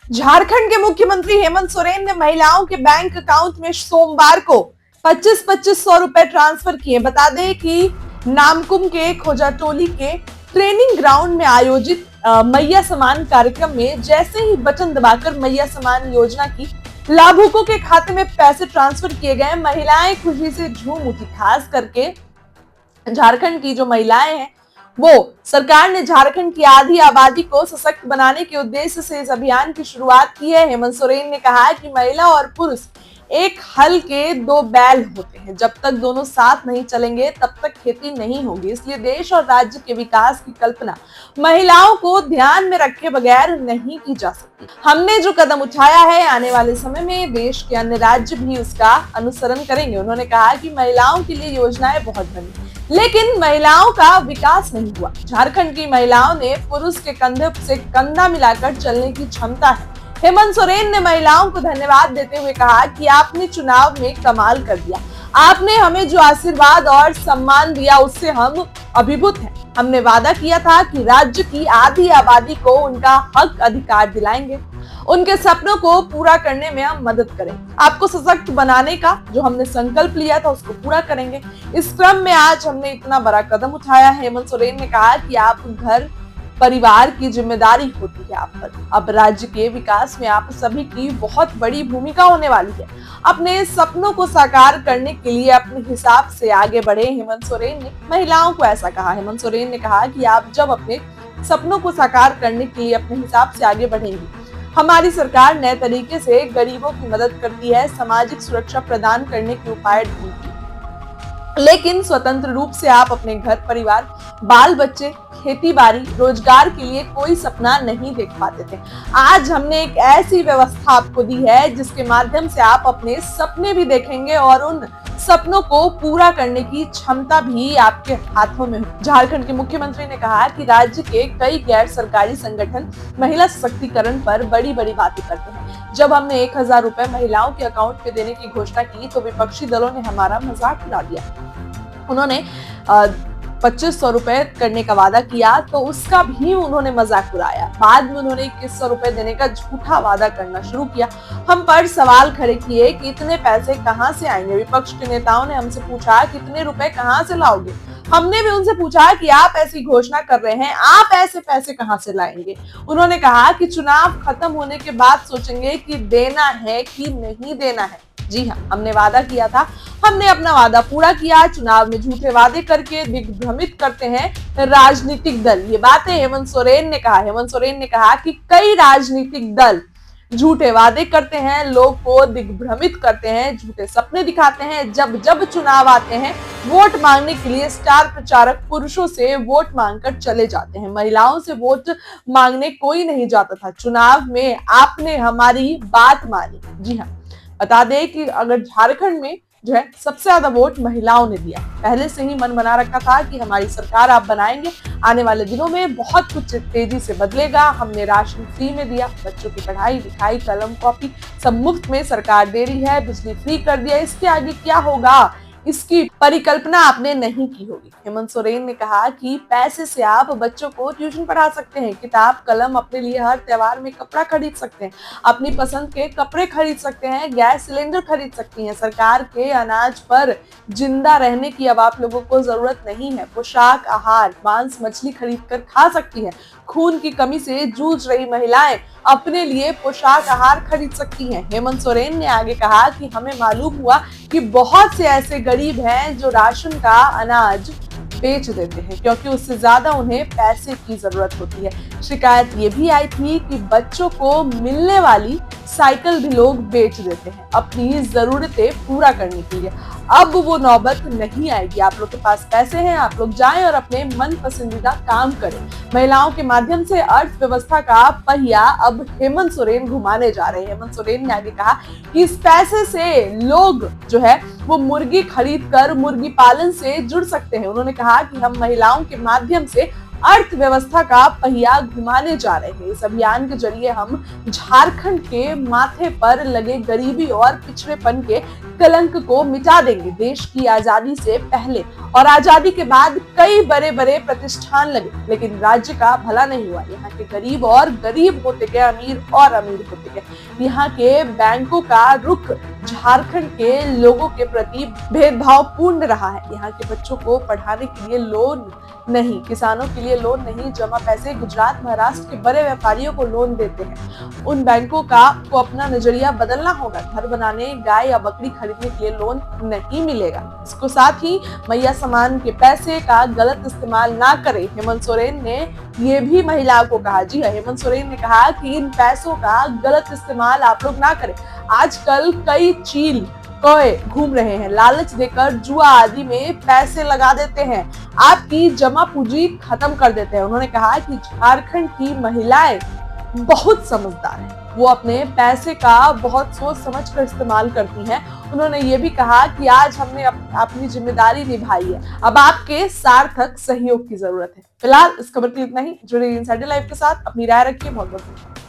झारखंड के मुख्यमंत्री हेमंत सोरेन ने महिलाओं के बैंक अकाउंट में सोमवार को 25-2500 रुपए ट्रांसफर किए। बता दें कि नामकुम के खोजाटोली के ट्रेनिंग ग्राउंड में आयोजित मैया समान कार्यक्रम में जैसे ही बटन दबाकर मैया समान योजना की लाभुकों के खाते में पैसे ट्रांसफर किए गए, महिलाएं खुशी से झूम उठी। खास करके झारखंड की जो महिलाएं हैं, वो सरकार ने झारखंड की आधी आबादी को सशक्त बनाने के उद्देश्य से इस अभियान की शुरुआत की है। हेमंत सोरेन ने कहा है कि महिला और पुरुष एक हल के दो बैल होते हैं, जब तक दोनों साथ नहीं चलेंगे तब तक खेती नहीं होगी। इसलिए देश और राज्य के विकास की कल्पना महिलाओं को ध्यान में रखे बगैर नहीं की जा सकती। हमने जो कदम उठाया है, आने वाले समय में देश के अन्य राज्य भी उसका अनुसरण करेंगे। उन्होंने कहा कि महिलाओं के लिए योजनाएं बहुत बनी, लेकिन महिलाओं का विकास नहीं हुआ। झारखंड की महिलाओं ने पुरुष के कंधे से कंधा मिलाकर चलने की क्षमता है। हेमंत सोरेन ने महिलाओं को धन्यवाद देते हुए कहा कि आपने चुनाव में कमाल कर दिया। आपने हमें जो आशीर्वाद और सम्मान दिया उससे हम अभिभूत हैं। हमने वादा किया था कि राज्य की आधी आबादी को उनका हक अधिकार दिलाएंगे, उनके सपनों को पूरा करने में हम मदद करेंगे। आपको सशक्त बनाने का जो हमने संकल्प लिया था उसको पूरा करेंगे। इस क्रम में आज हमने इतना बड़ा कदम उठाया है। हेमंत सोरेन ने कहा कि आप घर परिवार की जिम्मेदारी होती है आप पर। अब राज्य के विकास में आप सभी की बहुत बड़ी भूमिका होने वाली है। अपने सपनों को साकार करने के लिए अपने हिसाब से आगे बढ़े। हेमंत सोरेन ने महिलाओं को ऐसा कहा। हेमंत सोरेन ने कहा कि आप जब अपने सपनों को साकार करने के लिए अपने हिसाब से आगे बढ़ेंगी, हमारी सरकार नए तरीके से गरीबों की मदद करती है, सामाजिक सुरक्षा प्रदान करने के उपाय ढूंढती है। लेकिन स्वतंत्र रूप से आप अपने घर परिवार, बाल बच्चे, खेती बाड़ी, रोजगार के लिए कोई सपना नहीं देख पाते थे। आज हमने एक ऐसी व्यवस्था आपको दी है जिसके माध्यम से आप अपने सपने भी देखेंगे और उन सपनों को पूरा करने की क्षमता भी आपके हाथों में हो। झारखंड के मुख्यमंत्री ने कहा कि राज्य के कई गैर सरकारी संगठन महिला सशक्तिकरण पर बड़ी बड़ी बातें करते हैं। जब हमने 1000 रुपए महिलाओं के अकाउंट में देने की घोषणा की तो विपक्षी दलों ने हमारा मजाक उड़ा दिया। उन्होंने 2500 रुपए करने का वादा किया तो उसका भी उन्होंने मजाक उड़ाया। बाद में उन्होंने 2100 रुपए देने का झूठा वादा करना शुरू किया। हम पर सवाल खड़े किए कि इतने पैसे कहां से आएंगे। विपक्ष के नेताओं ने हमसे पूछा कितने रुपए कहां से लाओगे। हमने भी उनसे पूछा कि आप ऐसी घोषणा कर रहे हैं, आप ऐसे पैसे कहां से लाएंगे। उन्होंने कहा कि चुनाव खत्म होने के बाद सोचेंगे कि देना है कि नहीं देना है। जी हाँ, हमने वादा किया था, हमने अपना वादा पूरा किया। चुनाव में झूठे वादे करके दिग्भ्रमित करते हैं राजनीतिक दल। ये बातें हेमंत सोरेन ने कहा। हेमंत सोरेन ने कहा कि कई राजनीतिक दल झूठे वादे करते हैं, लोग को दिग्भ्रमित करते हैं, झूठे सपने दिखाते हैं। जब जब चुनाव आते हैं, वोट मांगने के लिए स्टार प्रचारक पुरुषों से वोट मांगकर चले जाते हैं। महिलाओं से वोट मांगने कोई नहीं जाता था। चुनाव में आपने हमारी बात मानी। जी हाँ, बता दें कि अगर झारखंड में जो है सबसे ज्यादा वोट महिलाओं ने दिया। पहले से ही मन बना रखा था कि हमारी सरकार आप बनाएंगे, आने वाले दिनों में बहुत कुछ तेजी से बदलेगा। हमने राशन फ्री में दिया, बच्चों की पढ़ाई लिखाई, कलम कॉपी सब मुफ्त में सरकार दे रही है, बिजली फ्री कर दिया। इसके आगे क्या होगा इसकी परिकल्पना आपने नहीं की होगी। हेमंत सोरेन ने कहा कि पैसे से आप बच्चों को ट्यूशन पढ़ा सकते हैं, किताब कलम, अपने लिए हर त्योहार में कपड़ा खरीद सकते हैं, अपनी पसंद के कपड़े खरीद सकते हैं, गैस सिलेंडर खरीद सकती हैं। सरकार के अनाज पर जिंदा रहने की अब आप लोगों को जरूरत नहीं है। पोशाक, आहार, मांस, मछली खरीद कर खा सकती हैं। खून की कमी से जूझ रही महिलाएं अपने लिए पोशाक, आहार खरीद सकती हैं। हेमंत सोरेन ने आगे कहा कि हमें मालूम हुआ कि बहुत से ऐसे गरीब हैं जो राशन का अनाज बेच देते हैं क्योंकि उससे ज्यादा उन्हें पैसे की जरूरत होती है। शिकायत ये भी आई थी कि बच्चों को मिलने वाली साइकिल भी लोग बेच देते हैं अपनी जरूरतें पूरा करने के लिए। अब वो नौबत नहीं आएगी। आप लोग के पास पैसे हैं, आप लोग जाएं और अपने मन पसंदीदा काम करें। महिलाओं के माध्यम से अर्थव्यवस्था का पहिया अब हेमंत सोरेन घुमाने जा रहे हैं। हेमंत सोरेन ने आगे कहा कि इस पैसे से लोग जो है वो मुर्गी खरीद कर मुर्गी पालन से जुड़ सकते हैं। उन्होंने कहा कि हम महिलाओं के माध्यम से अर्थव्यवस्था का पहिया घुमाने जा रहे हैं। इस अभियान के जरिए हम झारखंड के माथे पर लगे गरीबी और पिछड़ेपन के कलंक को मिटा देंगे। देश की आजादी से पहले और आजादी के बाद कई बड़े बड़े प्रतिष्ठान लगे, लेकिन राज्य का भला नहीं हुआ। यहाँ के गरीब और गरीब होते गए, अमीर और अमीर होते गए। यहाँ के बैंकों का रुख झारखंड के लोगों के प्रति भेदभावपूर्ण रहा है। यहाँ के बच्चों को पढ़ाने के लिए लोन नहीं, किसानों के लिए लोन नहीं, जमा पैसे गुजरात महाराष्ट्र के बड़े व्यापारियों को लोन देते हैं। उन बैंकों को अपना नजरिया बदलना होगा। घर बनाने, गाय या बकरी खरीदने के लिए लोन नहीं मिलेगा। इसको साथ ही मैया समान के पैसे का गलत इस्तेमाल ना करें। हेमंत सोरेन ने ये भी महिलाओं को कहा। जी हाँ, हेमंत सोरेन ने कहा कि इन पैसों का गलत इस्तेमाल आप लोग ना करें। आजकल कई चील कौए घूम रहे हैं, लालच देकर जुआ आदि में पैसे लगा देते हैं, आपकी जमा पूंजी खत्म कर देते हैं। उन्होंने कहा कि झारखंड की महिलाएं बहुत समझदार हैं, वो अपने पैसे का बहुत सोच समझ कर इस्तेमाल करती हैं। उन्होंने ये भी कहा कि आज हमने अपनी जिम्मेदारी निभाई है, अब आपके सार्थक सहयोग की जरूरत है। फिलहाल इस खबर के लिए इतना ही। जुड़े इनसाइडर लाइव के साथ, अपनी राय रखिए। बहुत बहुत